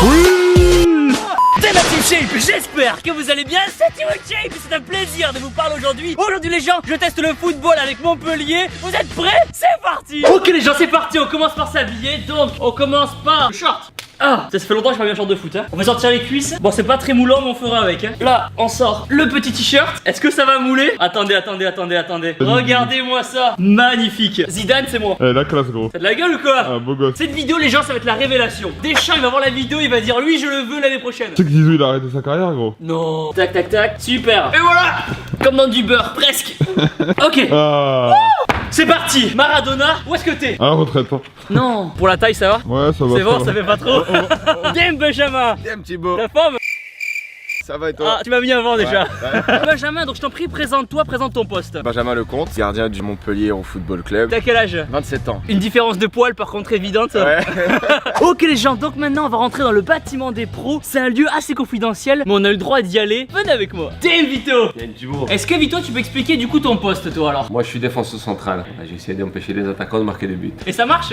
Oui. C'est ma Team Shape, j'espère que vous allez bien, c'est Team Shape, c'est un plaisir de vous parler aujourd'hui. Aujourd'hui les gens, je teste le football avec Montpellier, vous êtes prêts? C'est parti. Ok les gens, c'est parti, on commence par s'habiller, donc on commence par le short. Ah, ça fait longtemps que je n'ai pas mis un short de foot hein. On va sortir les cuisses. Bon c'est pas très moulant mais on fera avec hein. Là on sort le petit t-shirt. Est-ce que ça va mouler? Attendez. Regardez-moi ça. Magnifique. Zidane c'est moi. Eh la classe gros. T'as de la gueule ou quoi? Ah beau gosse. Cette vidéo les gens ça va être la révélation. Deschamps il va voir la vidéo, il va dire lui je le veux l'année prochaine. Tu sais que Zizou il a arrêté sa carrière gros. Non. Tac tac tac. Super. Et voilà. Comme dans du beurre presque. Ok. Ah. C'est parti. Maradona, où est-ce que t'es? À la retraite hein. Non. Pour la taille ça va? Ouais ça va. C'est bon, va. ça fait pas trop. Game Benjamin. Bien Thibaut. La forme? Ça va et toi? Ah, tu m'as mis avant déjà. Ouais. Benjamin, donc je t'en prie, présente-toi, présente ton poste. Benjamin Lecomte, gardien du Montpellier au football club. T'as quel âge? 27 ans. Une différence de poil par contre évidente. Ouais. Ok les gens, donc maintenant on va rentrer dans le bâtiment des pros. C'est un lieu assez confidentiel, mais on a eu le droit d'y aller. Venez avec moi. T'es Vito. Bien Thibaut. Est-ce que Vito, tu peux expliquer du coup ton poste toi alors? Moi je suis défenseur central. J'ai essayé d'empêcher les attaquants de marquer des buts. Et ça marche?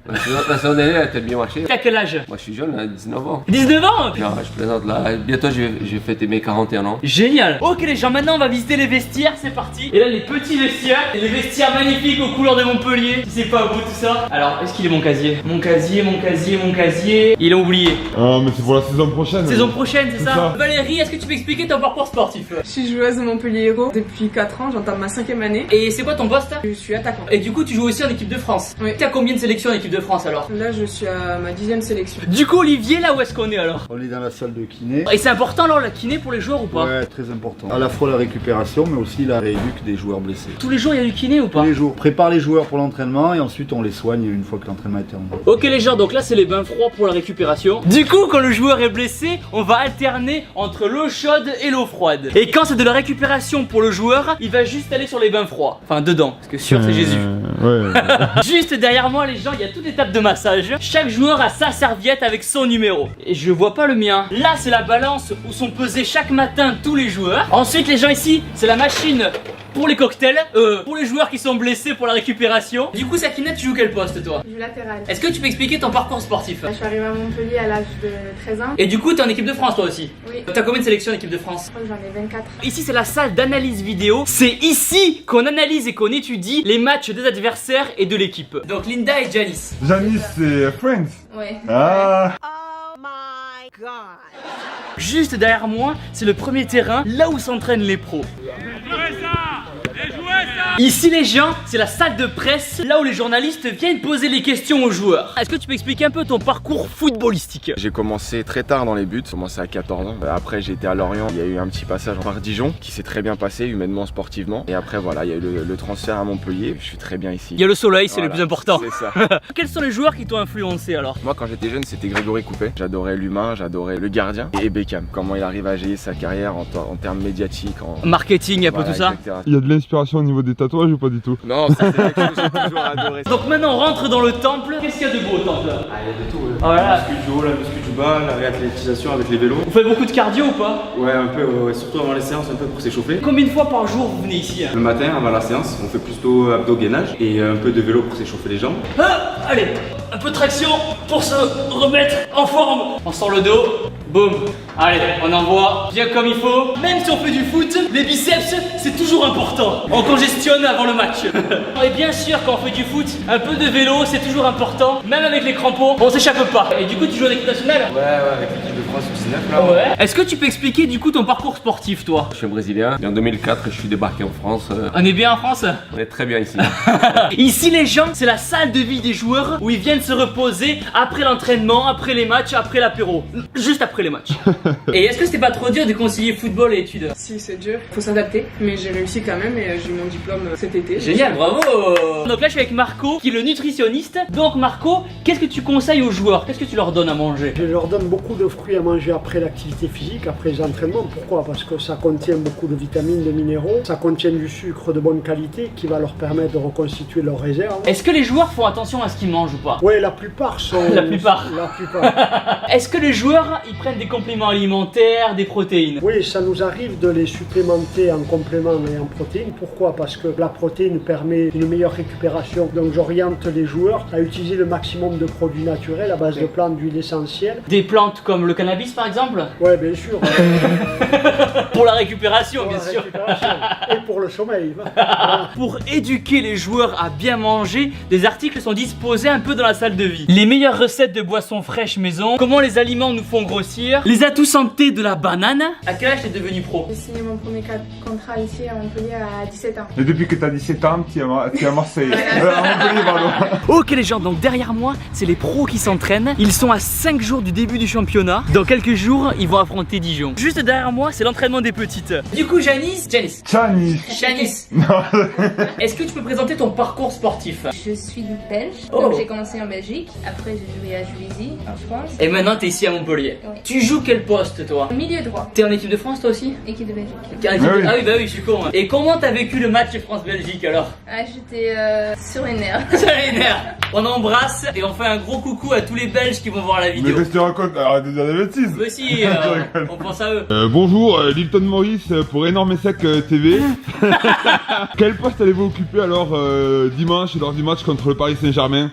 La présentation d'année a bien marché. T'as quel âge? Moi je suis jeune, 19 ans. 19 ans? Non, je plaisante là. Bientôt je vais fêter mes 41 ans. Génial. Ok les gens, maintenant on va visiter les vestiaires, c'est parti. Et là les petits vestiaires, et les vestiaires magnifiques aux couleurs de Montpellier. Si c'est pas beau tout ça. Alors est-ce qu'il est mon casier? Mon casier. Ils l'ont oublié. Ah mais c'est pour la saison prochaine. Saison prochaine, c'est C'est ça? ça. Valérie, est-ce que tu peux expliquer ton parcours sportif? Je suis joueuse de Montpellier Héros depuis 4 ans, j'entame ma 5ème année. Et c'est quoi ton poste? Je suis attaquant. Et du coup tu joues aussi en équipe de France? Oui. T'as combien de sélections en équipe de France alors? Là, je suis à ma 10ème sélection. Du coup Olivier, là où est-ce qu'on est alors? On est dans la salle de kiné. Et c'est important alors la kiné pour les joueurs ou pas? Ouais, très important. À la fois la récupération, mais aussi la rééduque des joueurs blessés. Tous les jours il y a du kiné ou pas? Tous les jours. Prépare les joueurs pour l'entraînement et ensuite on les soigne une fois que l'entraînement est terminé. Ok les gens, donc là c'est les bains froids pour la récupération. Du coup quand le joueur est blessé, on va alterner entre l'eau chaude et l'eau froide. Et quand c'est de la récupération pour le joueur, il va juste aller sur les bains froids. Enfin dedans, parce que sûr c'est Jésus. Ouais. Juste derrière moi les gens, il y a toute étape de massage. Chaque joueur a sa serviette avec son numéro. Et je vois pas le mien. Là c'est la balance où sont pesés chaque matin tous les joueurs. Ensuite les gens ici, c'est la machine pour les cocktails, pour les joueurs qui sont blessés pour la récupération. Du coup Sakina, tu joues quel poste toi? Du latéral. Est-ce que tu peux expliquer ton parcours sportif? Je suis arrivée à Montpellier à l'âge de 13 ans. Et du coup t'es en équipe de France toi aussi? Oui. T'as combien de sélections en équipe de France? Je crois que j'en ai 24. Ici c'est la salle d'analyse vidéo. C'est ici qu'on analyse et qu'on étudie les matchs des adversaires et de l'équipe. Donc Linda et Janice. Janice c'est Friends. Ouais. Ah. Juste derrière moi, c'est le premier terrain, là où s'entraînent les pros. Ici les gens, c'est la salle de presse, là où les journalistes viennent poser les questions aux joueurs. Est-ce que tu peux expliquer un peu ton parcours footballistique? J'ai commencé très tard dans les buts, j'ai commencé à 14 ans. Après j'ai été à Lorient, il y a eu un petit passage par Dijon qui s'est très bien passé humainement, sportivement. Et après voilà, il y a eu le transfert à Montpellier, je suis très bien ici. Il y a le soleil, c'est Voilà, le plus important. C'est ça. Quels sont les joueurs qui t'ont influencé alors? Moi quand j'étais jeune c'était Grégory Coupet, j'adorais l'humain, j'adorais le gardien et Beckham. Comment il arrive à gérer sa carrière en termes médiatiques, en Marketing, un peu voilà, tout ça. etc. Il y a de l'inspiration au niveau des tatouages ou pas du tout? Non, ça c'est quelque chose que j'ai toujours adoré. Donc maintenant on rentre dans le temple. Qu'est-ce qu'il y a de beau au temple? Ah, il y a de tout. Oh là là. La muscu du haut, la muscu du bas, la réathlétisation avec les vélos. Vous faites beaucoup de cardio ou pas? Ouais, un peu, ouais, surtout avant les séances, un peu pour s'échauffer. Combien de fois par jour vous venez ici hein? Le matin, avant la séance, on fait plutôt abdos-gainage et un peu de vélo pour s'échauffer les jambes. Ah, allez, un peu de traction pour se remettre en forme. On sort le dos, boum. Allez, on envoie bien comme il faut. Même si on fait du foot, les biceps c'est toujours important. On congestionne avant le match. Et bien sûr quand on fait du foot, un peu de vélo c'est toujours important. Même avec les crampons, on s'échappe pas. Et du coup tu joues en équipe nationale? Ouais, avec l'équipe de France U19 là. Ouais. Est-ce que tu peux expliquer du coup ton parcours sportif toi? Je suis un Brésilien. Et en 2004, je suis débarqué en France. On est bien en France? On est très bien ici. Ici les gens, c'est la salle de vie des joueurs où ils viennent se reposer après l'entraînement, après les matchs, après l'apéro. Juste après les matchs. Et est-ce que c'était pas trop dur de concilier football et études? Si, c'est dur. Faut s'adapter. Mais j'ai réussi quand même et j'ai eu mon diplôme cet été. Génial, bravo. Donc là je suis avec Marco qui est le nutritionniste. Donc Marco, qu'est-ce que tu conseilles aux joueurs? Qu'est-ce que tu leur donnes à manger? Je leur donne beaucoup de fruits à manger après l'activité physique, après les entraînements. Pourquoi? Parce que ça contient beaucoup de vitamines, de minéraux. Ça contient du sucre de bonne qualité qui va leur permettre de reconstituer leurs réserves. Est-ce que les joueurs font attention à ce qu'ils mangent ou pas? Oui, Oui, la plupart sont... La plupart. La plupart. Est-ce que les joueurs ils prennent des compléments alimentaires, des protéines? Oui, ça nous arrive de les supplémenter en complément et en protéines. Pourquoi? Parce que la protéine permet une meilleure récupération. Donc j'oriente les joueurs à utiliser le maximum de produits naturels à base de plantes d'huile essentielle. Des plantes comme le cannabis par exemple? Oui, bien sûr. Pour la récupération, Pour bien la sûr. récupération. Et pour le sommeil. Voilà. Pour éduquer les joueurs à bien manger, des articles sont disposés un peu dans la salle de vie. Les meilleures recettes de boissons fraîches maison, comment les aliments nous font grossir, les atouts santé de la banane. À quel âge t'es devenu pro? J'ai signé mon premier contrat ici à Montpellier à 17 ans. Et depuis que t'as 17 ans, tu es à Marseille. À Montpellier, pardon. Ok les gens, donc derrière moi, c'est les pros qui s'entraînent. Ils sont à 5 jours du début du championnat. Dans quelques jours, ils vont affronter Dijon. Juste derrière moi, c'est l'entraînement des petites. Du coup, Janice. Janice. Est-ce que tu peux présenter ton parcours sportif? Je suis belge, Oh. donc j'ai commencé en Belgique. Après, j'ai joué à Juvisy en France. Et maintenant, t'es ici à Montpellier. Oui. Tu joues quel poste, toi? Milieu droit, T'es en équipe de France, toi aussi? équipe de Belgique. T'es en équipe Ah oui. Ah oui, bah oui, je suis con. Hein. Et comment t'as vécu le match France-Belgique alors? Ah, j'étais sur les nerfs. Ça les nerfs. On embrasse et on fait un gros coucou à tous les Belges qui vont voir la Mais vidéo. qu'est-ce que tu racontes? Arrête de dire des bêtises. Mais si, Je rigole. on pense à eux. Bonjour, Lilton Maurice pour Énorme Sec TV. Quel poste allez-vous occuper alors dimanche lors du match contre le Paris Saint-Germain?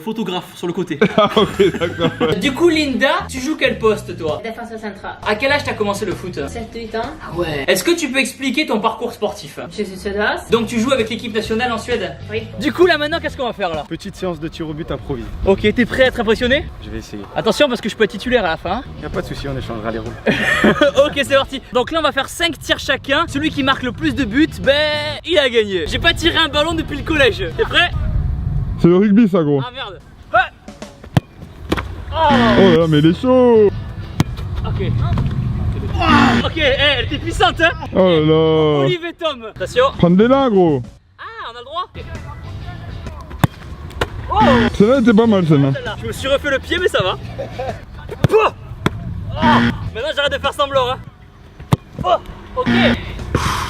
Photographe sur le côté. Ah ok, d'accord. Du coup, Linda, tu joues quel poste toi? Défenseur central. À quel âge t'as commencé le foot? 7-8 ans. Ah ouais. Est-ce que tu peux expliquer ton parcours sportif? Je suis suédoise. Donc tu joues avec l'équipe nationale en Suède? Oui. Du coup là maintenant qu'est-ce qu'on va faire là? Petite séance de tir au but improvisé. Ok, t'es prêt à être impressionné? Je vais essayer. Attention parce que je peux être titulaire à la fin. Y a pas de souci, on échangera les rôles. Ok, c'est parti. Donc là on va faire 5 tirs chacun. Celui qui marque le plus de buts, ben il a gagné. J'ai pas tiré un ballon depuis le collège. T'es prêt? C'est le rugby ça gros. Ah merde. Ouais. Oh là là, mais il est chaud. Ok. Ok, elle était puissante hein. Oh là là. Olive et Tom. Attention. Prends-les là gros. Ah, on a le droit. Celle-là était pas mal celle-là. Celle-là. Je me suis refait le pied mais ça va. Pouah. Oh. Maintenant j'arrête de faire semblant hein. Oh. Ok.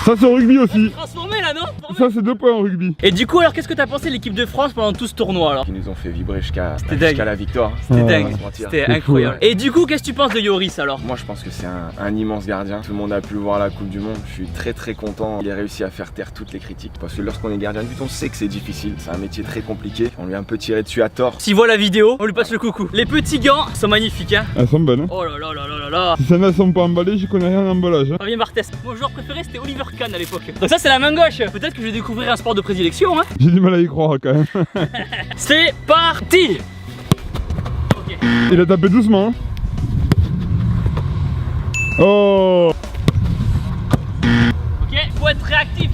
Ça c'est au rugby aussi. Transformé là non? Ça c'est 2 points en rugby. Et du coup alors qu'est-ce que t'as pensé de l'équipe de France pendant tout ce tournoi alors? Qui nous ont fait vibrer jusqu'à dingue. la victoire. C'était Ah. dingue. On va se mentir. C'était C'est incroyable. fou, Et du coup qu'est-ce que tu penses de Yoris alors? Moi je pense que c'est un immense gardien. Tout le monde a pu le voir à la Coupe du Monde. Je suis très content. Il a réussi à faire taire toutes les critiques. Parce que lorsqu'on est gardien de but, on sait que c'est difficile. C'est un métier très compliqué. On lui a un peu tiré dessus à tort. S'il voit la vidéo, on lui passe le coucou. Les petits gants sont magnifiques hein. Elles sont bonnes hein. Oh là là là là là là. Si celles-là sont pas emballées, j'y connais rien en emballage hein. Fabien Barthez. Mon joueur préféré c'était Oliver Kahn à l'époque. Donc ça c'est la main gauche. Peut-être que je vais découvrir un sport de prédilection hein. J'ai du mal à y croire quand même. C'est parti. Ok. Il a tapé doucement hein. Oh. Ok, faut être réactif.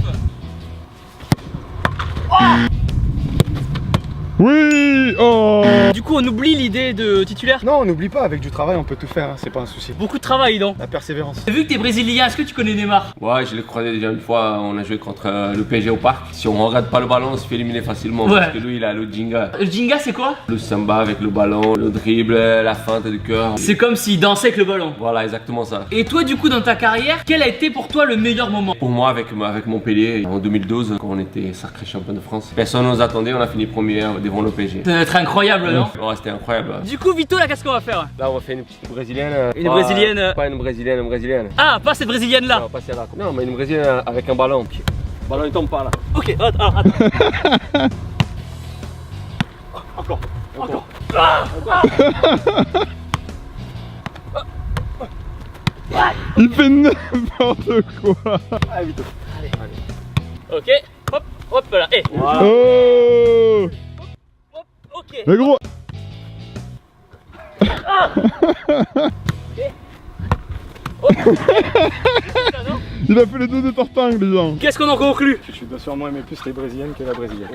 Oui. Oh. Du coup on oublie l'idée de titulaire. Non, on n'oublie pas, avec du travail, on peut tout faire, hein, c'est pas un souci. Beaucoup de travail donc. La persévérance. Vu que t'es brésilien, est-ce que tu connais Neymar? Ouais, je l'ai croisé déjà une fois, on a joué contre le PSG au parc. Si on regarde pas le ballon, on se fait éliminer facilement. Ouais. Parce que lui, il a le jinga. Le Jenga c'est quoi? Le samba avec le ballon, le dribble, la feinte de cœur. C'est comme s'il dansait avec le ballon. Voilà, exactement ça. Et toi du coup dans ta carrière, quel a été pour toi le meilleur moment? Pour moi, avec Montpellier, en 2012, quand on était sacré champion de France, personne ne nous attendait, on a fini premier devant le PSG. Ça doit être incroyable non? Ouais, c'était incroyable. Du coup Vito là qu'est-ce qu'on va faire? Là, on va faire une petite brésilienne. Une brésilienne. Pas une brésilienne. Ah pas cette brésilienne là. Non, pas celle-là. Non, mais une brésilienne avec un ballon. Le ballon il tombe pas là. Ok, attends. Encore. Il fait n'importe quoi. Ok, hop là. Eh. Oh. Hop, ok. Mais gros. Il a fait les deux de tortangle les gens. Qu'est-ce qu'on en conclut? Je dois sûrement aimer plus les brésiliennes que la brésilienne.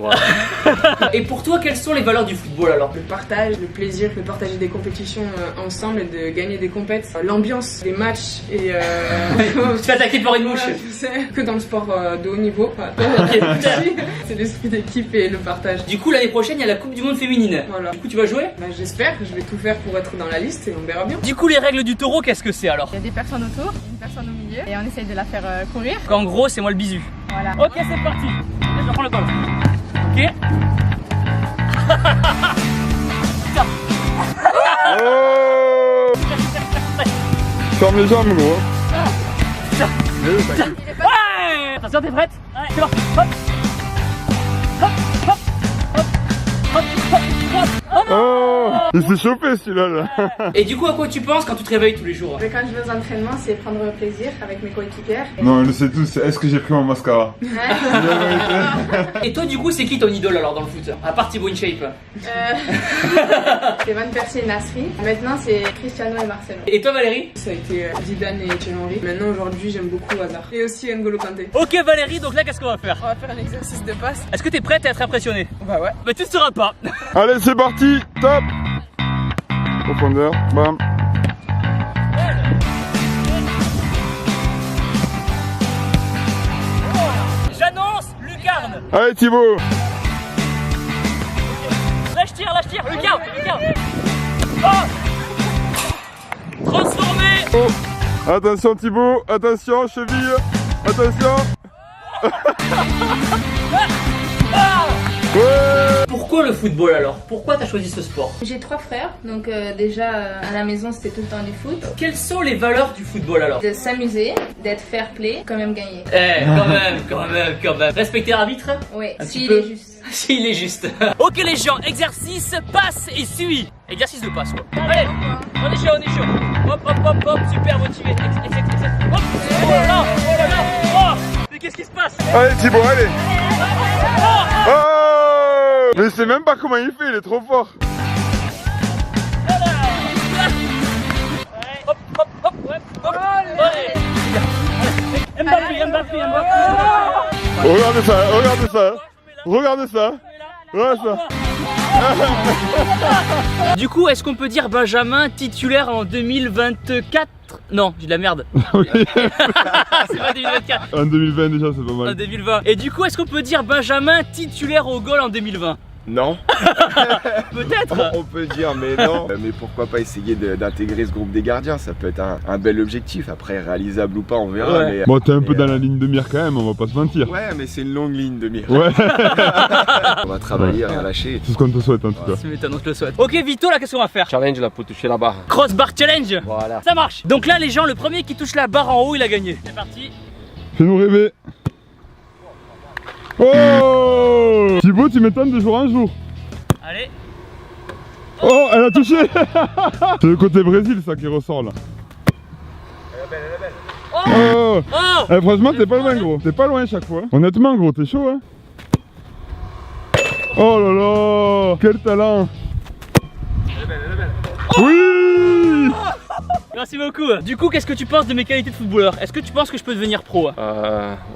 Et pour toi, quelles sont les valeurs du football alors? Le partage, le plaisir de partager des compétitions ensemble et de gagner des compètes. L'ambiance des matchs et... Tu te fais attaquer par une mouche. Voilà, tu sais, que dans le sport de haut niveau. C'est l'esprit d'équipe et le partage. Du coup, l'année prochaine, il y a la Coupe du Monde féminine. Voilà. Du coup, tu vas jouer? Bah, j'espère, je vais tout faire pour être dans la liste et on verra bien. Du coup, les règles du taureau, qu'est-ce que c'est alors? Il y a des personnes autour, une personne au milieu et on essaye de la faire courir. En gros, c'est moi le bisu. Voilà. Ok, c'est parti. Je prends le ballon. Ok. fermes les jambes, gros. Ouais. Attention, t'es prête? Ouais, c'est parti. Hop. Hop, hop, hop, hop, hop, hop. Oh, il s'est chauffé celui-là là. Et du coup, à quoi tu penses quand tu te réveilles tous les jours? Mais quand je vais aux entraînements, c'est prendre plaisir avec mes coéquipières. Non, on le sait tous, est-ce que j'ai pris mon mascara? Et toi, du coup, c'est qui ton idole alors dans le foot? À part Thibaut InShape. C'est Van Persie et Nasri. Maintenant, c'est Cristiano et Marcelo. Et toi, Valérie? Ça a été Zidane et Thierry Henry. Maintenant, aujourd'hui, j'aime beaucoup Hazard. Et aussi N'Golo Kanté. Ok, Valérie, donc là, qu'est-ce qu'on va faire? On va faire un exercice de passe. Est-ce que t'es prête à être impressionnée? Bah ouais. Bah, tu ne seras pas. Allez, c'est parti, top. Profondeur, bam. J'annonce lucarne. Allez Thibaut. Là, je tire, lucarne, lucarne. Oh. Transformé. Oh. Attention Thibaut, attention, cheville. Attention. Ouais. Pourquoi le football alors? Pourquoi t'as choisi ce sport? J'ai 3 frères, donc déjà à la maison c'était tout le temps du foot. Quelles sont les valeurs du football alors? De s'amuser, d'être fair play, quand même gagner. Eh, quand même. Respecter l'arbitre? Oui, Un petit s'il peu. est juste. S'il est juste. Ok les gens, exercice, passe et suis. Exercice de passe quoi. Allez, on est chaud. Hop, super motivé. Hop. Oh là là. Oh. Mais qu'est-ce qui se passe? Allez Thibaut, allez. Oh. Mais je sais même pas comment il fait, il est trop fort. Hop. Allez. Mbappé. Regardez ça. Regarde ça. Du coup, est-ce qu'on peut dire Benjamin titulaire en 2024? Non, j'ai de la merde. C'est pas 2024. En 2020 déjà, c'est pas mal. En 2020. Et du coup, est-ce qu'on peut dire Benjamin titulaire au goal en 2020? Non. Peut-être. On peut dire mais non. Mais pourquoi pas essayer d'intégrer ce groupe des gardiens? Ça peut être un bel objectif. Après, réalisable ou pas, on verra. Ouais. Mais, Bon, t'es un peu dans la ligne de mire quand même, on va pas se mentir. ouais, mais c'est une longue ligne de mire. Ouais. On va travailler, rien lâcher. C'est ce qu'on te souhaite en tout cas. Tu m'étonnes, on te le souhaite. Ok, Vito, là, qu'est-ce qu'on va faire? Challenge là pour toucher la barre. Crossbar challenge. Voilà. Ça marche. Donc là, les gens, le premier qui touche la barre en haut, il a gagné. C'est parti. Fais-nous rêver. Oh Thibaut, tu m'étonnes de jour en jour. Allez. Oh, elle a touché. C'est le côté Brésil ça qui ressort là. Elle est belle. Oh, Oh. Eh, franchement t'es pas loin gros, t'es pas loin chaque fois. Honnêtement gros, t'es chaud hein. Oh là là, quel talent. Elle est belle. Oui. Merci beaucoup. Du coup, qu'est-ce que tu penses de mes qualités de footballeur? Est-ce que tu penses que je peux devenir pro?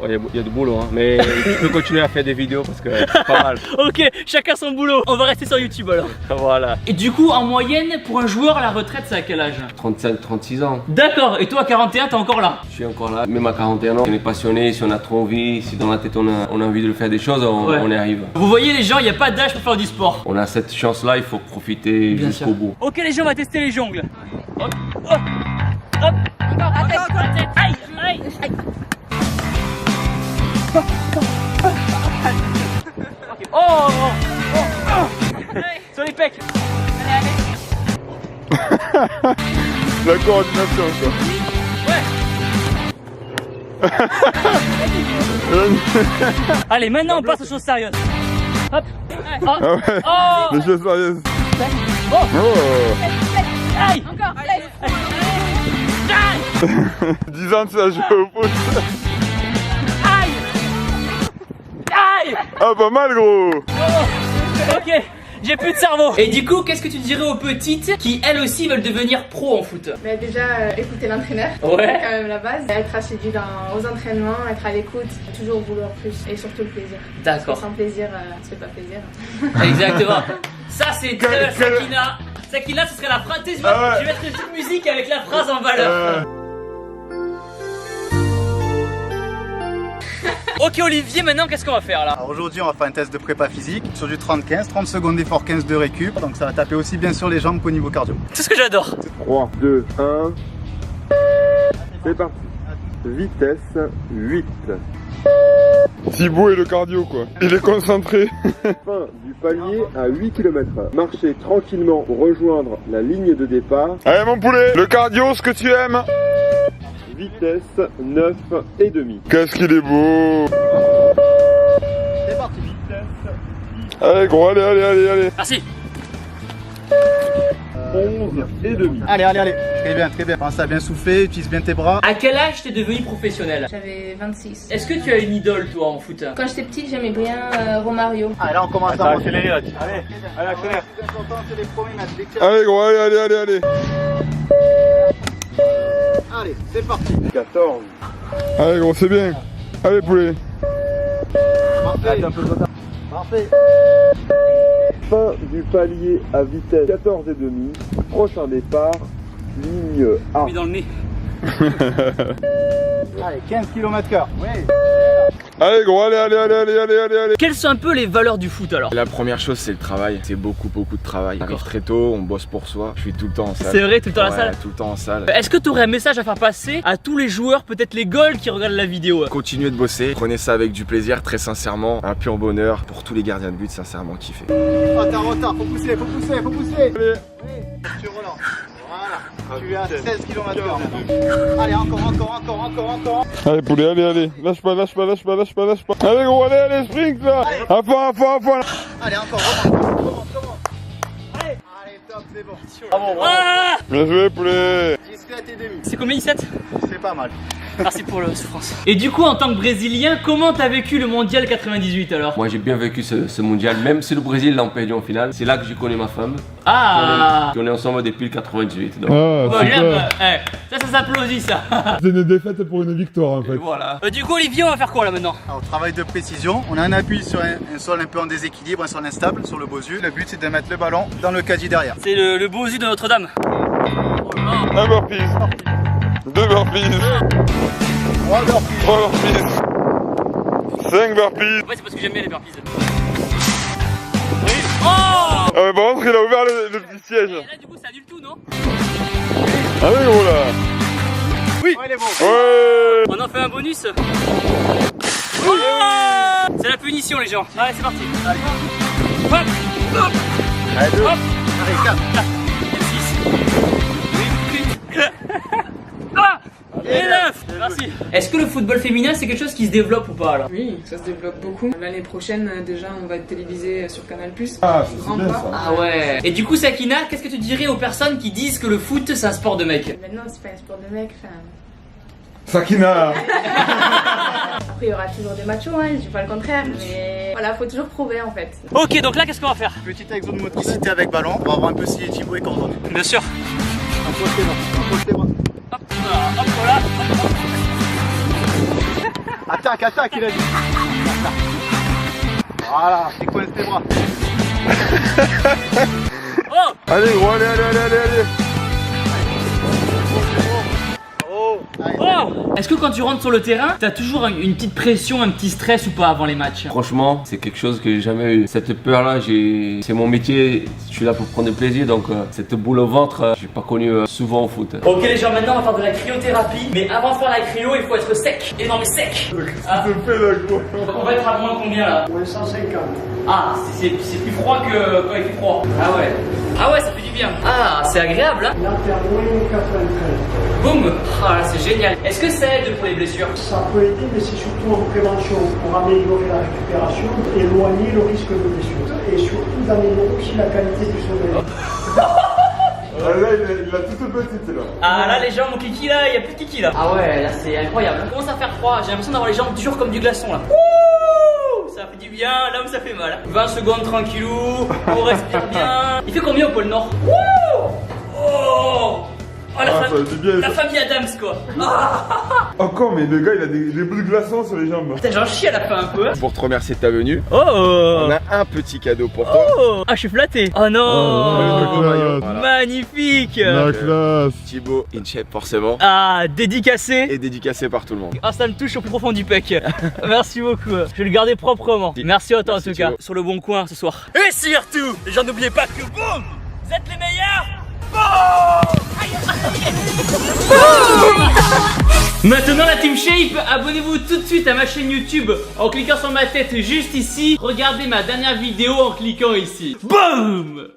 Il y a du boulot, hein. Mais tu peux continuer à faire des vidéos parce que c'est pas mal. Ok, chacun son boulot. On va rester sur YouTube alors. Voilà. Et du coup, en moyenne, pour un joueur à la retraite, c'est à quel âge? 35, 36 ans. D'accord. Et toi, à 41, t'es encore là? Je suis encore là. Même à 41 ans, on est passionné. Si on a trop envie, si dans la tête on a envie de faire des choses, on y arrive. Vous voyez les gens, il n'y a pas d'âge pour faire du sport. On a cette chance-là, il faut profiter jusqu'au bout. Ok les gens, on va tester les jongles. Hop. Encore, à tête. Aïe. Oh. Sur les pecs. La coordination quoi. Ouais. Allez, maintenant on passe aux choses sérieuses. Hop. Ah ouais. Oh. Les choses sérieuses. Oh. Aïe. Encore, 10 ans de ça jouer au foot. Aïe. Ah pas mal gros. Ok, j'ai plus de cerveau. Et du coup, qu'est-ce que tu dirais aux petites qui elles aussi veulent devenir pro en foot? Mais déjà, écouter l'entraîneur, Ouais. c'est quand même la base. Être assidu aux entraînements, être à l'écoute, toujours vouloir plus et surtout le plaisir. D'accord. Parce que sans plaisir, ça fait pas plaisir. Exactement. Ça c'est très Sakina. Sakina, ce serait la phrase. Tu sais, Ah ouais. je vais mettre une petite musique avec la phrase en valeur. Ok Olivier, maintenant qu'est-ce qu'on va faire là? Alors aujourd'hui on va faire un test de prépa physique sur du 30-15, 30 secondes d'effort, 15 de récup. Donc ça va taper aussi bien sur les jambes qu'au niveau cardio. C'est ce que j'adore. 3, 2, 1. C'est parti. Vitesse 8. Thibaut et le cardio quoi. Il est concentré. Fin du palier à 8 km. Marchez tranquillement pour rejoindre la ligne de départ. Allez mon poulet, le cardio, ce que tu aimes. vitesse 9,5. Qu'est-ce qu'il est beau! C'est parti. Allez gros, allez. Merci. 11,5. Allez. Très bien. Pense à bien souffler, utilise bien tes bras. À quel âge t'es devenu professionnel? J'avais 26. Est-ce que tu as une idole toi en foot? Quand j'étais petite, j'aimais bien Romario. Allez, là on commence à monter. Allez, accélère. C'est les premiers mètres. Allez gros, allez. Allez, c'est parti. 14. Allez gros, c'est bien. Allez poulet. Parfait. Parfait. Fin du palier à vitesse 14,5. Prochain départ, ligne A. Mis dans le nez. Allez, 15 km/h. Oui. Allez gros, allez. Quelles sont un peu les valeurs du foot alors? La première chose, c'est le travail. C'est beaucoup de travail. On arrive très tôt, on bosse pour soi. Je suis tout le temps en salle. C'est vrai, tout le temps à la salle? Tout le temps en salle. Est-ce que tu aurais un message à faire passer à tous les joueurs, peut-être les goals qui regardent la vidéo? Continuez de bosser, prenez ça avec du plaisir, très sincèrement, un pur bonheur pour tous les gardiens de but, sincèrement kiffé. Retard, faut pousser. Allez. Tu relances. Voilà. Tu es à 16 km/h. Allez, encore. Allez poulet, allez. Lâche pas. Allez gros, allez, sprint là. À fond. Allez, encore, remonte. Allez, top, c'est bon. Ah, Bien joué poulet. 17,5. c'est combien 17? C'est pas mal. Merci pour la souffrance. Et du coup, en tant que Brésilien, comment t'as vécu le mondial 98 alors? Moi j'ai bien vécu ce mondial, même si le Brésil l'a perdu en finale. C'est là que j'ai connu ma femme. Ah, On est ensemble depuis le 98. Donc. Ah, bon, j'aime. Ça s'applaudit ça. C'est une défaite pour une victoire en fait. Et voilà. Du coup, Olivier, on va faire quoi là maintenant? Alors, travail de précision. On a un appui sur un sol un peu en déséquilibre, un sol instable sur le bosu. Le but, c'est de mettre le ballon dans le caddie derrière. C'est le beau yeux de Notre-Dame. Un burpees. 2 burpees. 3 heures. 3 burpees. 5 burpees. En fait, c'est parce que j'aime bien les burpees. Oh! Ah mais par contre il a ouvert le petit siège. Et là, du coup, ça annule tout, non? Allez gros là. Oui, il est bon. Ouais. On en fait un bonus. Oh! C'est la punition, les gens. Allez, c'est parti. Allez. Hop! Allez, 2. Hop! Allez, 4. 6. Ah! Et 9. Merci. Est-ce que le football féminin c'est quelque chose qui se développe ou pas là? Oui, ça se développe beaucoup. L'année prochaine, déjà, on va être télévisé sur Canal+. Ah, Grand c'est bien pas. ça. Ah ouais. Et du coup, Sakina, qu'est-ce que tu dirais aux personnes qui disent que le foot c'est un sport de mec? Maintenant, c'est pas un sport de mec. Enfin... Sakina. Après, il y aura toujours des machos, hein, je dis pas le contraire, mais voilà, faut toujours prouver en fait. Ok, donc là, qu'est-ce qu'on va faire? Petit exo de motricité avec ballon. On va voir un peu si Thibaut est coordonné. Bien sûr. Approche tes bras. Hop, hop, voilà. Attaque, il a dit. Voilà, décolle tes bras. Oh! Allez gros, allez. Oh! Est-ce que quand tu rentres sur le terrain, t'as toujours une petite pression, un petit stress ou pas avant les matchs? Franchement, c'est quelque chose que j'ai jamais eu. Cette peur-là, c'est mon métier. Je suis là pour prendre du plaisir, donc cette boule au ventre, j'ai pas connu souvent au foot. Ok les gens, maintenant on va faire de la cryothérapie. Mais avant de faire la cryo, il faut être sec. Et non mais sec. Ah. Je fais là gros. Donc on va être à moins combien là? Moins 150. Ah, c'est plus froid que quand il fait froid. Ah ouais. Ah ouais, ça fait du bien. Ah, c'est agréable hein. Là, t'es à moins 93. Boum. Ah là, c'est génial. Est-ce que ça aide pour les blessures? Ça peut aider, mais c'est surtout en prévention pour améliorer la récupération, éloigner le risque de blessure et surtout d'améliorer aussi la qualité du sommeil. Ah, là il a toute petite là. Ah là les gens, mon kiki là, il y a plus de kiki là. Ah ouais, là c'est incroyable. Il commence à faire froid, j'ai l'impression d'avoir les jambes dures comme du glaçon là. Ouh, ça fait du bien, là où ça fait mal. 20 secondes tranquillou, on respire bien. Il fait combien au pôle Nord? Ouh. Oh, oh la famille Adams quoi. Encore mais le gars il a des bouts de glaçons sur les jambes. Putain, j'en chie à la fin un peu. Pour te remercier de ta venue, Oh, on a un petit cadeau pour toi. oh. Ah, je suis flatté. Oh non, Voilà. magnifique. La classe. Thibaut Inchep forcément. Ah, dédicacé. Et dédicacé par tout le monde. Ah, ça me touche au plus profond du pec. Merci beaucoup. Je vais le garder proprement. Merci à toi en tout cas. Sur le bon coin ce soir. Et surtout, les gens n'oubliez pas que boum, vous êtes les meilleurs. Maintenant la Team Shape, abonnez-vous tout de suite à ma chaîne YouTube en cliquant sur ma tête juste ici. Regardez ma dernière vidéo en cliquant ici. Boum.